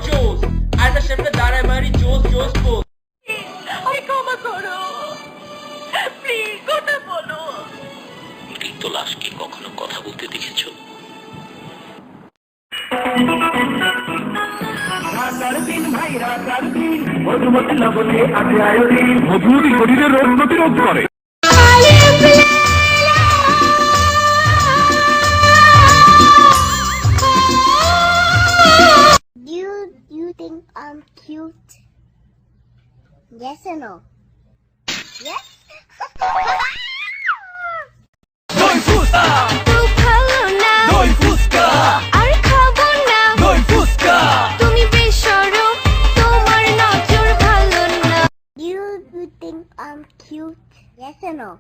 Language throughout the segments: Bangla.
জোস আয়নার সামনে দাঁড়ায় মারি জোস জোস পোজ। আরে ক্ষমা করো প্লিজ, কথা বলো। মৃত লাশকে কখনো কথা বলতে দেখেছো? মধুমতি শরীরের রোগ প্রতিরোধ করে। Do you think I'm cute? Yes or no? Yes? দই ফুসকা, তুই ভালো না, দই ফুসকা, আর খাবো না। দই ফুসকা। তুমি বেশরম, তোমার নজর ভালো না। Do you think I'm cute? Yes or no?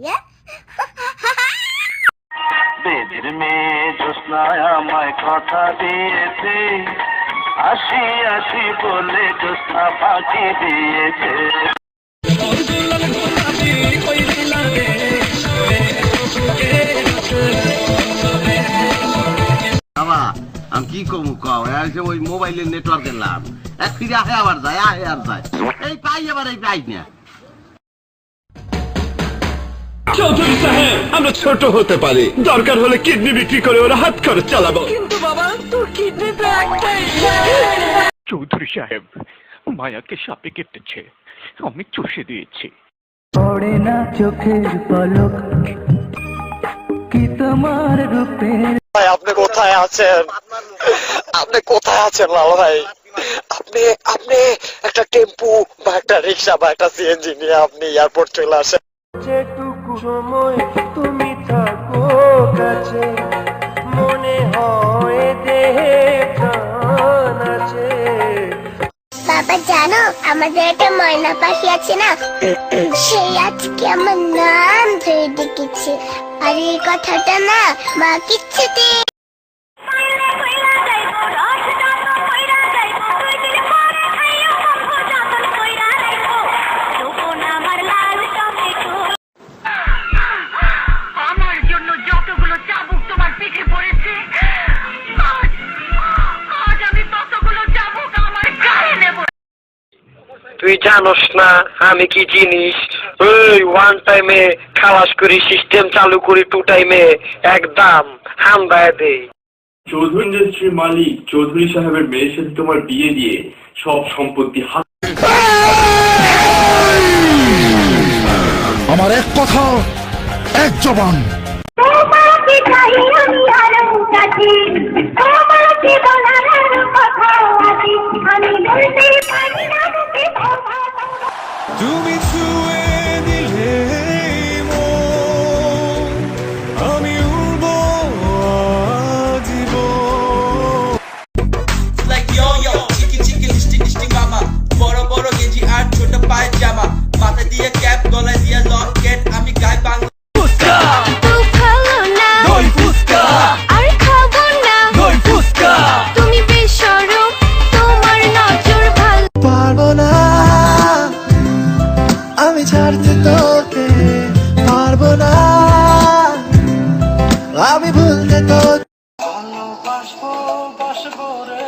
Yes? বেদের মেয়ে জ্যোৎস্নায় আমায় কথা দিয়েছে, আসি আসি বলে জ্যোৎস্না ফাঁকি দিয়েছে। বাবা আমি কি কমু কও ওই মোবাইলের নেটওয়ার্ক এলাম এক ফিরে আহে আবার যায় আহে আর যায় এই পাই আবার এই পাই না। চৌধুরী সাহেব আমরা ছোট হতে পারি, দরকার হলে কিডনি বিক্রি করে ওরা হাত খরচ চালাবো। কিন্তু বাবা তোর কিডনি তো একটাই। চৌধুরী সাহেব মায়াকে সাপে কেটেছে, আমি চষে দিয়েছি। পড়ে না চোখের পলক কি তোমার রূপের। ভাই আপনি কোথায় আছেন? আপনি কোথায় আছেন লাল ভাই? আপনি আপনি একটা টেম্পু বা একটা রিক্সা বা একটা সিএনজি নিয়ে আপনি এয়ারপোর্ট চলে আসেন। যেটুকু সময় তুমি থাকো কাছে মনে হয় দেহে প্রাণ আছে। বাবা জানো আমাদের একটা ময়না পাখি আছে না, সেই আজকে আমার নাম ধরে ডেকেছে। আর এই কথাটা না মা কিচ্ছুতে আমার জন্য যতগুলো চাবুক তোমার পিঠে পড়েছে, আজ আমি ততগুলো চাবুক আমার গায়ে নেব। তুই জানোস না আমি কি জিনিস? ওই ওয়ান টাইমে খালাস করি, সিস্টেম চালু করি, টু টাইমে একদম হামদায় দেই। চৌধুরী ইন্ডাস্ট্রির মালিক চৌধুরী সাহেবের মেয়ের সাথে তোমার বিয়ে দিয়ে সব সম্পত্তি হাত। আমার এক কথা এক জবান। তোমাকে চাই আমি আর মুখাছি, তোমাকে বলার কথা আছে, আমি বলতে পারি না মুখে কথা। তুমি ছুঁয়ে দিলে আমি উড়বো জীবন। Like yo yo চিকি চিকি লিস্টি লিস্টি মামা, বড় বড় গেঞ্জি আর ছোট পায়ের জামা, মাথায় দিয়ে ক্যাপ গলায় দিয়ে লকেট, আমি গাই বাংলা। তুই ভালো না, দই ফুসকা, আর খাবো না। দই ফুসকা। তুমি বেশরম, তোমার নজর ভালো। পারবো না আমি ছাড়তে তোকে, পারবো না আমি ভুলতে তোকে। ভালোবাসবো বাসবো রে